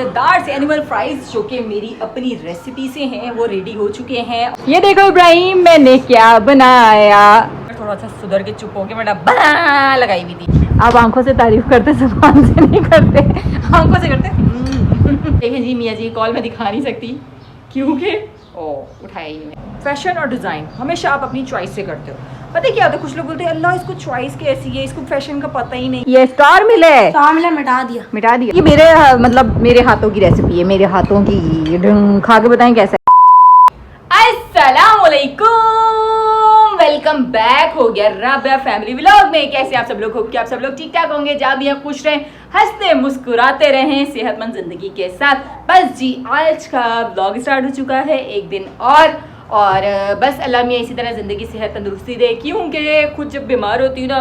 मज़ेदार से animal fries जो कि मेरी अपनी रेसिपी से हैं वो रेडी हो चुके हैं। ये देखो इब्राहिम मैंने क्या बनाया। थोड़ा सा सुधर के चुप हो के मैंने बना लगाई हुई थी। आप आंखों से तारीफ करते जुबान से नहीं करते, आंखों से करते। देखें जी मियाँ जी कॉल में दिखा नहीं सकती क्योंकि उठाया ही नहीं। फैशन और डिज़ाइन हमेशा आप अपनी चॉइस से करते हो। पता है क्या होता है, कुछ लोग बोलते हैं अल्लाह इसको चॉइस कैसी है, इसको फैशन का पता ही नहीं। ये स्टार मिला मिटा दिया। ये मेरे मतलब मेरे हाथों की रेसिपी है, मेरे हाथों की। खा के बताएं कैसा है। अस्सलाम वालेकुम, वेलकम बैक हो गया राबिया फैमिली व्लॉग में। कैसे आप सब लोग हो? क्या आप सब लोग ठीक ठाक होंगे? जहाँ भी आप खुश रहें, हंसते मुस्कुराते रहें, सेहतमंद जिंदगी के साथ। बस जी आज का व्लॉग स्टार्ट हो चुका है एक दिन और बस अल्लाह मियाँ इसी तरह ज़िंदगी सेहत तंदुरुस्ती दे। क्योंकि खुद जब बीमार होती हूँ ना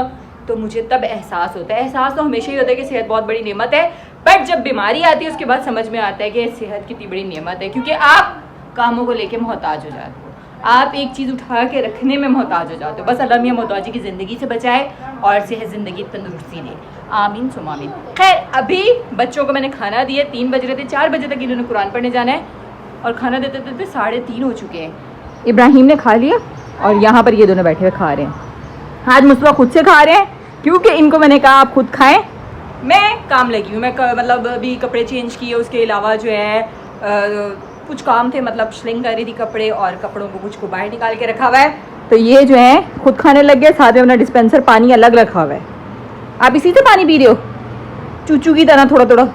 तो मुझे तब एहसास होता है। एहसास तो हमेशा ही होता है कि सेहत बहुत बड़ी नेमत है, बट जब बीमारी आती है उसके बाद समझ में आता है कि सेहत कितनी बड़ी नेमत है। क्योंकि आप कामों को लेके मोहताज हो जाते हो, आप एक चीज़ उठा के रखने में मोहताज हो जाते हो। बस अल्लाह मियाँ मोहताजी की ज़िंदगी से बचाए और सेहत ज़िंदगी तंदुरुस्ती दे, आमीन सुम आमीन। खैर अभी बच्चों को मैंने खाना दिया, 3 बज रहे थे, 4 बजे तक इन्होंने कुरान पढ़ने जाना है और खाना देते देते 3:30 हो चुके हैं। इब्राहिम ने खा लिया और यहाँ पर ये दोनों बैठे हुए खा रहे हैं। आज मुस्तफा खुद से खा रहे हैं क्योंकि इनको मैंने कहा आप खुद खाएं, मैं काम लगी हूँ। मैं मतलब अभी कपड़े चेंज किए, उसके अलावा जो है कुछ काम थे, मतलब स्लिंग कर रही थी कपड़े और कपड़ों को कुछ को बाहर निकाल के रखा हुआ है। तो ये जो है खुद खाने लग गया, साथ में अपना डिस्पेंसर पानी अलग रखा हुआ है। आप इसी से पानी पी रहे हो चूचू की तरह थोड़ा थोड़ा।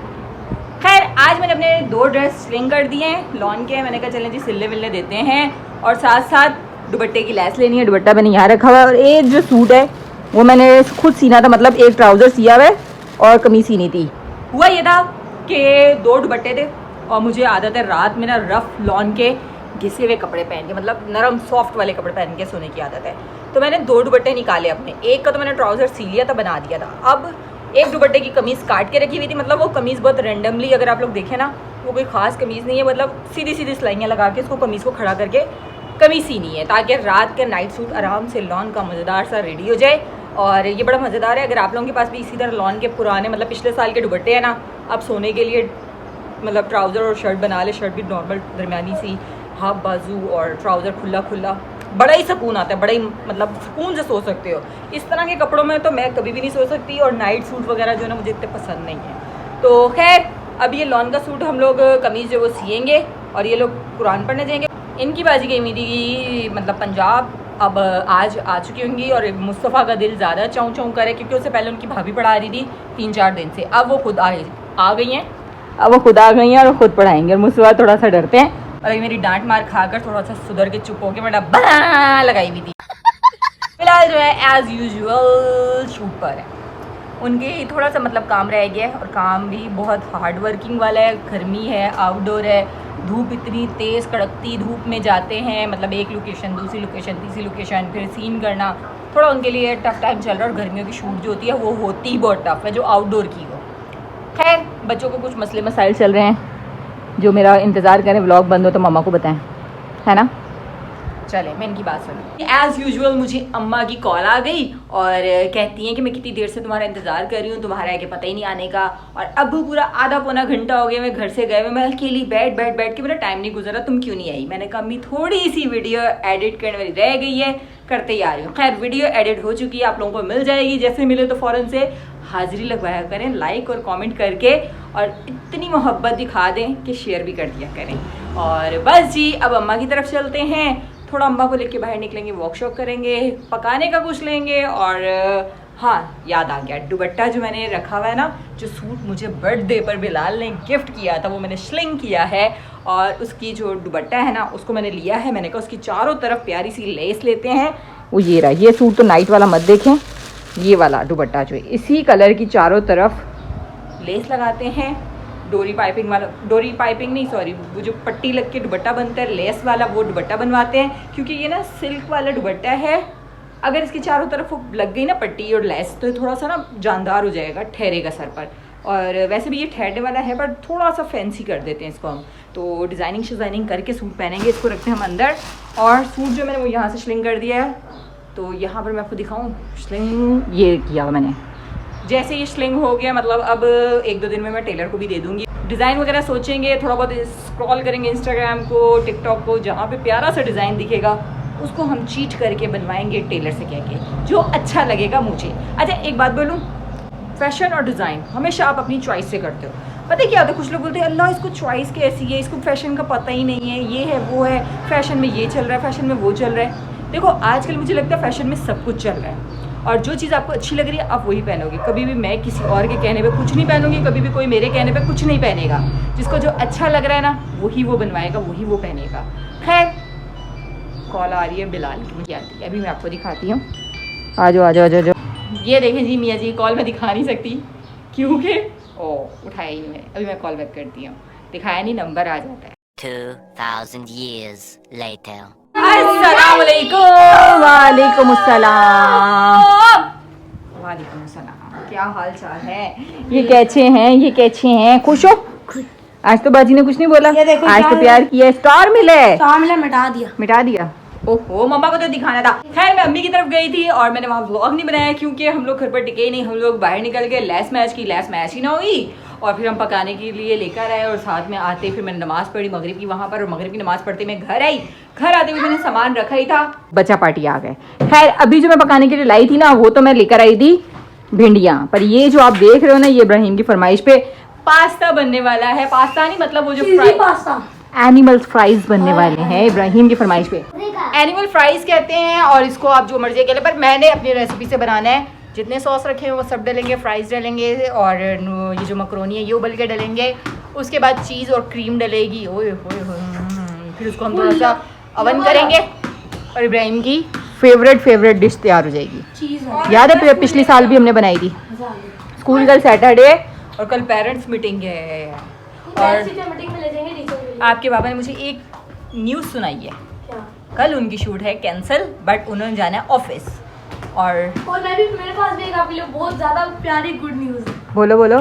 खैर आज मैंने अपने 2 ड्रेस स्लिंग कर दिए हैं लॉन के। मैंने कहा चलें जी सिलने विलने देते हैं और साथ साथ दुपट्टे की लैस लेनी है। दुपट्टा मैंने यहाँ रखा हुआ है और एक जो सूट है वो मैंने खुद सीना था, मतलब एक ट्राउज़र सिया हुआ है और कमीज सीनी थी। हुआ ये था कि 2 दुपट्टे थे और मुझे आदत है रात में ना रफ लॉन के घिसे हुए कपड़े पहन के, मतलब नरम सॉफ्ट वाले कपड़े पहन के सोने की आदत है। तो मैंने 2 दुपट्टे निकाले अपने। एक का तो मैंने ट्राउज़र सी लिया था, बना दिया था। अब एक दुपट्टे की कमीज़ काट के रखी हुई थी, मतलब वो कमीज़ बहुत रेंडमली, अगर आप लोग देखें ना वो कोई ख़ास कमीज़ नहीं है, मतलब सीधी सीधी सिलाइयाँ लगा के उसको कमीज़ को खड़ा करके कमीज़ सीनी है ताकि रात का नाइट सूट आराम से लॉन का मज़ेदार सा रेडी हो जाए। और ये बड़ा मज़ेदार है। अगर आप लोगों के पास भी इसी तरह लॉन के पुराने मतलब पिछले साल के दुपट्टे हैं ना, आप सोने के लिए मतलब ट्राउज़र और शर्ट बना ले। शर्ट भी नॉर्मल दरमियानी सी, हाफ बाजू और ट्राउज़र खुला खुला, बड़ा ही सुकून आता है, बड़ा ही मतलब सुकून से सो सकते हो। इस तरह के कपड़ों में तो मैं कभी भी नहीं सो सकती और नाइट सूट वगैरह जो है ना मुझे इतने पसंद नहीं है। तो खैर अब ये लॉन का सूट हम लोग कमीज़ जो वो सिएंगे और ये लोग कुरान पढ़ने जाएंगे। इनकी बाजी गई मेरी मतलब पंजाब अब आज आ चुकी होंगी और मुस्तफ़ा का दिल ज़्यादा चाँव चाँव करे क्योंकि उससे पहले उनकी भाभी पढ़ा रही थी 3-4 दिन से। अब वो खुद आ गई हैं, अब वो खुद आ गई हैं और ख़ुद पढ़ाएंगे। और मुस्तफ़ा थोड़ा सा डरते हैं और अभी मेरी डांट मार खाकर थोड़ा सा सुधर के चुप हो के मैंने बना लगाई हुई थी। फिलहाल जो है एज़ यूजुअल शूट पर है। उनके थोड़ा सा मतलब काम रह गया है और काम भी बहुत हार्ड वर्किंग वाला है। गर्मी है, आउटडोर है, धूप इतनी तेज़ कड़कती धूप में जाते हैं, मतलब एक लोकेशन दूसरी लोकेशन तीसरी लोकेशन फिर सीन करना थोड़ा उनके लिए टफ टाइम चल रहा है। और गर्मियों की शूट जो होती है वो होती ही बहुत टफ है, जो आउटडोर की हो। खैर बच्चों को कुछ मसले मसाइल चल रहे हैं जो मेरा इंतज़ार करें व्लॉग बंद हो तो मम्मा को बताएं, है ना। चले मैं इनकी बात सुनी। एज़ यूजुअल मुझे अम्मा की कॉल आ गई और कहती हैं कि मैं कितनी देर से तुम्हारा इंतज़ार कर रही हूँ, तुम्हारा है कि पता ही नहीं आने का। और अब पूरा आधा पौना घंटा हो गया मैं घर से गए हुए, मैं अकेली बैठ के मेरा टाइम नहीं गुजरा, तुम क्यों नहीं आई। मैंने कहा अम्मी थोड़ी सी वीडियो एडिट करने वाली रह गई है, करते ही आ रही हूँ। खैर वीडियो एडिट हो चुकी है, आप लोगों को मिल जाएगी। जैसे मिले तो फ़ौरन से हाज़िरी लगवाया करें, लाइक और कमेंट करके, और इतनी मोहब्बत दिखा दें कि शेयर भी कर दिया करें। और बस जी अब अम्मा की तरफ चलते हैं, थोड़ा अम्मा को लेके बाहर निकलेंगे, वर्कशॉप करेंगे, पकाने का कुछ लेंगे। और हाँ याद आ गया, दुपट्टा जो मैंने रखा हुआ है ना, जो सूट मुझे बर्थडे पर बिलाल ने गिफ्ट किया था वो मैंने स्लिंग किया है और उसकी जो दुपट्टा है ना उसको मैंने लिया है। मैंने कहा उसकी चारों तरफ प्यारी सी लेस लेते हैं। वो ये रहा, ये सूट तो नाइट वाला मत देखें, ये वाला दुपट्टा जो है इसी कलर की चारों तरफ लेस लगाते हैं। डोरी पाइपिंग वाला, डोरी पाइपिंग नहीं सॉरी, वो जो पट्टी लग के दुपट्टा बनता है लेस वाला, वो दुपट्टा बनवाते हैं। क्योंकि ये ना सिल्क वाला दुपट्टा है, अगर इसकी चारों तरफ वो लग गई ना पट्टी और लेस तो थोड़ा सा ना जानदार हो जाएगा, ठहरेगा सर पर। और वैसे भी ये ठहरने वाला है पर थोड़ा सा फैंसी कर देते हैं इसको हम। तो डिज़ाइनिंग शिज़ाइनिंग करके सूट पहनेंगे। इसको रखते हैं हम अंदर। और सूट जो मैंने वो यहाँ से स्लिंग कर दिया है, तो यहाँ पर मैं आपको दिखाऊँ स्लिंग ये किया मैंने। जैसे ये स्लिंग हो गया, मतलब अब 1-2 दिन में मैं टेलर को भी दे दूंगी। डिज़ाइन वगैरह सोचेंगे, थोड़ा बहुत स्क्रॉल करेंगे इंस्टाग्राम को, टिकटॉक को, जहाँ पे प्यारा सा डिज़ाइन दिखेगा उसको हम चीट करके बनवाएंगे टेलर से कह के, जो अच्छा लगेगा मुझे। अच्छा एक बात बोलूँ, फैशन और डिज़ाइन हमेशा आप अपनी चॉइस से करते हो। पता है क्या होता है, कुछ लोग बोलते हैं अल्लाह इसको चॉइस कैसी है, इसको फैशन का पता ही नहीं है, ये है वो है, फैशन में ये चल रहा है, फैशन में वो चल रहा है। देखो आजकल मुझे लगता है फैशन में सब कुछ चल रहा है, और जो चीज़ आपको अच्छी लग रही है आप वही पहनोगे। कभी भी मैं किसी और के कहने पे कुछ नहीं पहनूंगी, कभी भी कोई मेरे कहने पे कुछ नहीं पहनेगा। जिसको जो अच्छा लग रहा है ना वही वो बनवाएगा, वही वो पहनेगा। खैर कॉल आ रही है बिलाल की, मुझे आती है, अभी मैं आपको दिखाती हूँ। आ जाओ आ जाओ आ जाओ। ये देखें जी मियाँ जी, कॉल मैं दिखा नहीं सकती क्योंकि उठाया ही नहीं मैंने। अभी मैं कॉल बैक करती हूँ, दिखाया नहीं, नंबर आ जाता है। 2000 years later. अस्सलाम वालेकुम। वालेकुम अस्सलाम। वालेकुम अस्सलाम। क्या हाल चाल है? ये कैसे हैं, ये कैसे हैं? खुश हो? आज तो बाजी ने कुछ नहीं बोला, आज तो प्यार किया। स्टार मिले, मिटा दिया। ओहो मम्मा को तो दिखाना था। खैर मैं अम्मी की तरफ गई थी और मैंने वहाँ व्लॉग नहीं बनाया क्योंकि हम लोग घर पर टिके नहीं, हम लोग बाहर निकल गए। लैस मैच ही ना हुई, और फिर हम पकाने के लिए लेकर आए, और साथ में आते फिर मैंने नमाज़ पढ़ी मगरिब की वहाँ पर, और मगरिब की नमाज़ पढ़ते मैं घर आई। घर आते हुए मैंने सामान रखा ही था, बच्चा पार्टी आ गए। खैर अभी जो मैं पकाने के लिए लाई थी ना वो तो मैं लेकर आई थी भिंडियाँ, पर ये जो आप देख रहे हो ना ये इब्राहिम की फरमाइश पे पास्ता बनने वाला है। पास्ता नहीं मतलब वो जो पास्ता एनिमल फ्राइज बनने वाले हैं इब्राहिम की फरमाइश पे। एनिमल फ्राइज कहते हैं, और इसको आप जो मर्जी कह लें, पर मैंने अपनी रेसिपी से बनाना है। जितने सॉस रखे हैं वो सब डालेंगे, फ्राइज डालेंगे, और ये जो मकरोनी है ये उबल के डालेंगे। उसके बाद चीज़ और क्रीम डलेगी। ओए होए, फिर उसको हम थोड़ा सा अवन करेंगे और इब्राहिम की फेवरेट डिश तैयार हो जाएगी। याद है पिछले साल भी हमने बनाई थी। स्कूल कल सैटरडे और कल पेरेंट्स मीटिंग है, और आपके पापा ने मुझे एक न्यूज़ सुनाई है। कल उनकी शूट है कैंसिल, बट उन्होंने जाना है ऑफिस। और मैं भी, मेरे पास भी एक आपके लिए बहुत ज़्यादा प्यारी गुड न्यूज़ है। बोलो बोलो।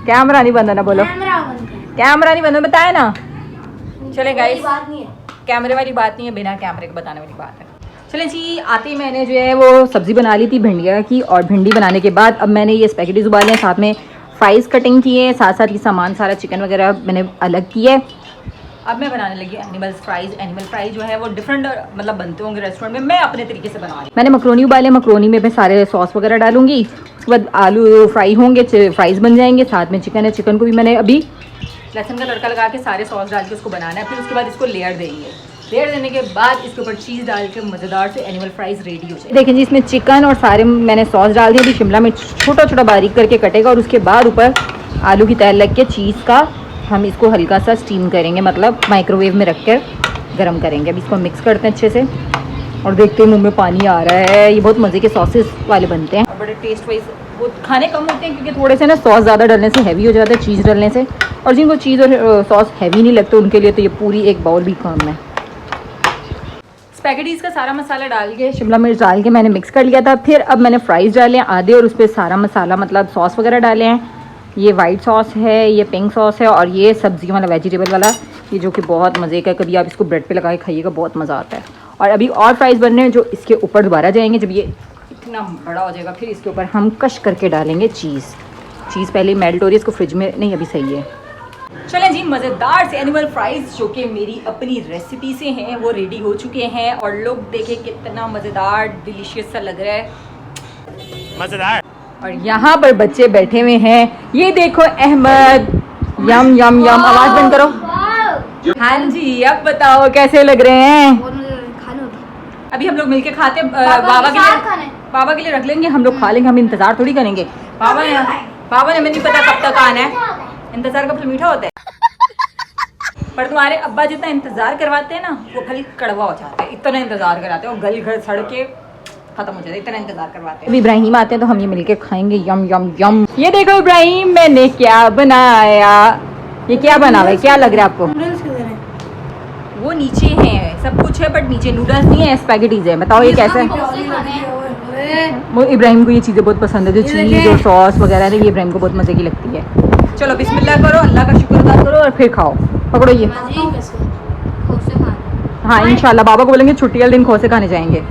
कैमरा नहीं बंद है ना, बोलो कैमरा नहीं बंद, बताया ना। चले गाइस, कैमरे वाली बात नहीं है, बिना कैमरे के बताने वाली बात है। चले जी, आते ही मैंने जो है वो सब्ज़ी बना ली थी भिंडिया की, और भिंडी बनाने के बाद अब मैंने ये स्पैगेटीज उबाले हैं, साथ में फ्राइज़ कटिंग की है, साथ साथ ये सामान सारा चिकन वगैरह मैंने अलग किया है। अब मैं बनाने लगी एनिमल फ्राइज जो है वो डिफरेंट मतलब बनते होंगे रेस्टोरेंट में, मैं अपने तरीके से बना रही हूँ। मैंने मकरोनी उबाले, मकरोनी में मैं सारे सॉस वगैरह डालूंगी, उसके बाद आलू फ्राई होंगे, फ्राइज बन जाएंगे। साथ में चिकन है, चिकन को भी मैंने अभी लहसुन का तड़का लगा के सारे सॉस डाल के उसको बनाना है। फिर उसके बाद इसको लेयर देंगे, लेयर देने के बाद इसके ऊपर चीज़ डाल के मज़ेदार से एनिमल फ्राइज रेडी हो जाए। देखें जी, इसमें चिकन और सारे मैंने सॉस डाल दिया। अभी शिमला मिर्च छोटा छोटा बारीक करके कटेगा, और उसके बाद ऊपर आलू की तह लग के चीज़ का हम इसको हल्का सा स्टीम करेंगे, मतलब माइक्रोवेव में रख कर गर्म करेंगे। अब इसको मिक्स करते हैं अच्छे से, और देखते हैं मुंह में पानी आ रहा है। ये बहुत मज़े के सॉसेस वाले बनते हैं, और बड़े टेस्ट वाइज वो खाने कम होते हैं क्योंकि थोड़े से ना सॉस ज़्यादा डालने से हैवी हो जाता है, चीज़ डालने से। और जिनको चीज़ और सॉस हैवी नहीं लगते उनके लिए तो ये पूरी एक बाउल भी कम है। स्पैगेटीज़ का सारा मसाला डाल के, शिमला मिर्च डाल के मैंने मिक्स कर लिया था। फिर अब मैंने फ्राइज़ डाले आधे, और उस पर सारा मसाला मतलब सॉस वगैरह डाले हैं। ये वाइट सॉस है, ये पिंक सॉस है, और ये सब्ज़ी वाला वेजिटेबल वाला, ये जो कि बहुत मज़े का है। कभी आप इसको ब्रेड पे लगा के खाइएगा, बहुत मज़ा आता है। और अभी और फ्राइज़ बनने हैं जो इसके ऊपर दोबारा जाएंगे। जब ये इतना बड़ा हो जाएगा फिर इसके ऊपर हम कश करके डालेंगे चीज़ पहले मेल्ट हो रही है, इसको फ्रिज में नहीं, अभी सही है। चलें जी, मज़ेदार से एनिमल फ्राइज़ जो कि मेरी अपनी रेसिपी से हैं वो रेडी हो चुके हैं, और लोग देखें कितना मज़ेदार डिलीशियस सा लग रहा है, मज़ेदार। और यहाँ पर बच्चे बैठे हुए हैं, ये देखो अहमद, यम यम यम। आवाज़ बंद करो। हाँ जी, अब बताओ कैसे लग रहे हैं। अभी हम लोग मिलके खाते, बाबा के लिए रख लेंगे, हम लोग खा लेंगे, हम इंतज़ार थोड़ी करेंगे। बाबा ने हमें नहीं पता कब तक आना है, इंतज़ार का फल मीठा होता है। पर तुम्हारे अब्बा जितना इंतज़ार करवाते हैं ना वो फल कड़वा हो जाता है, इतना इंतज़ार कराते हैं, और गली घर सड़ के खत्म हो जाता है, इतना इंतजार करवाते हैं। अभी इब्राहिम आते हैं तो हम ये मिलके खाएंगे, यम यम यम। ये देखो इब्राहिम, मैंने क्या बनाया। ये क्या बना हुआ है, क्या लग रहा है आपको? वो नीचे है, सब कुछ है, बट नीचे नूडल्स नहीं है, स्पैगेटीज है। बताओ ये कैसा है? वो इब्राहिम को ये चीज़ें बहुत पसंद है, जो चीज़ और सॉस वगैरह है, ये इब्राहिम को बहुत मज़े की लगती है। चलो बिस्मिल्लाह करो, अल्लाह का शुक्र अदा करो, और फिर खाओ। पकड़ो ये। हाँ इंशाल्लाह, बाबा को बोलेंगे छुट्टी वाले दिन खोसे खाने जाएंगे।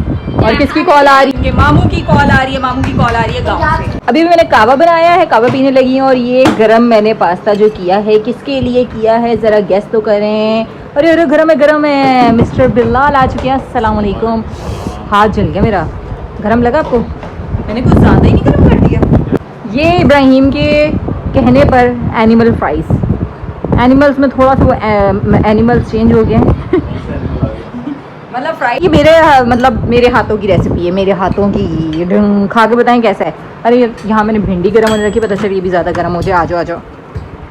और किसकी कॉल आ रही है? मामू की कॉल आ रही है, मामू की कॉल आ रही है गाँव से। अभी भी मैंने कावा बनाया है, कावा पीने लगी हूँ। और ये गरम मैंने पास्ता जो किया है, किसके लिए किया है ज़रा गेस तो करें। अरे अरे गरम है। मिस्टर बिलाल आ चुके हैं, अस्सलाम वालेकुम। हाथ जल गया मेरा। गरम लगा आपको? मैंने कुछ ज़्यादा ही नहीं गरम कर दिया। ये इब्राहिम के कहने पर एनिमल फ्राइज़, एनिमल्स में थोड़ा सा वो एनिमल्स चेंज हो गए हैं मतलब फ्राई। ये मेरे हाथों की रेसिपी है, मेरे हाथों की। खा के बताएं कैसा है। अरे यहाँ मैंने भिंडी गर्म होने रखी, पता चल ये भी ज़्यादा गर्म हो जाए। आ जाओ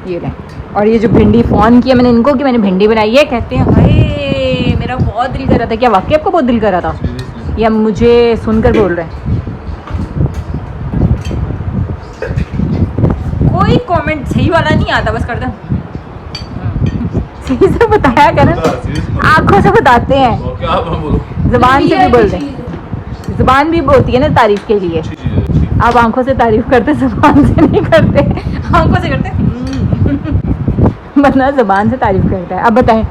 ये लें। और ये जो भिंडी फ़ोन किया मैंने इनको कि मैंने भिंडी बनाई है, कहते हैं हाय मेरा बहुत दिल कर रहा था। क्या वाकई आपको बहुत दिल कर रहा था या मुझे सुनकर बोल रहे हैं? कोई कमेंट सही वाला नहीं आता, बस कर दो सही से बताया कर, आंखों से बताते हैं, जुबान से भी बोलते हैं। जुबान भी बोलती है ना तारीफ के लिए। आप आंखों से तारीफ करते, जुबान से नहीं करते। आंखों से करते मतलब जुबान से तारीफ करता है। अब बताएं।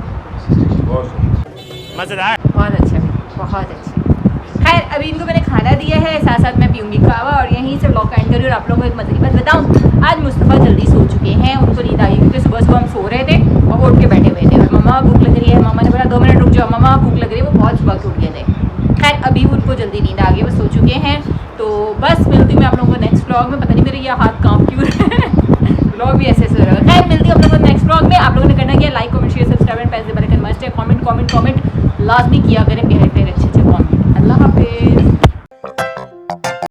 मजेदार, बहुत अच्छा, बहुत अच्छा। खैर अभी इनको मैंने खाना दिया है, साथ साथ मैं पीऊंगी कावा और यहीं से व्लॉग एंड करूँ। और आप लोगों को एक मजे की बात बताऊँ, आज मुस्तफ़ा जल्दी सो चुके हैं, उनको नींद आई क्योंकि सुबह हम सो रहे थे और उठ के बैठे हुए थे। और मम्मा भूख लग रही है, मम्मा ने बोला 2 मिनट रुक जाओ, मम्मा भूख लग रही है। वो बहुत सुबह के उठ गए थे। खैर अभी उनको जल्दी नींद आ गई, वो सो चुके हैं। तो बस मिलती हूँ मैं आप लोगों को नेक्स्ट व्लॉग में। पता नहीं मेरे ये हाथ कांप क्यों रहे हैं व्लॉग भी ऐसे हो रहा है। खैर मिलती हूँ आप लोगों को नेक्स्ट व्लॉग में। आप लोगों ने करना क्या, like comment share subscribe and press the bell icon, must है कमेंट लाजमी किया करें।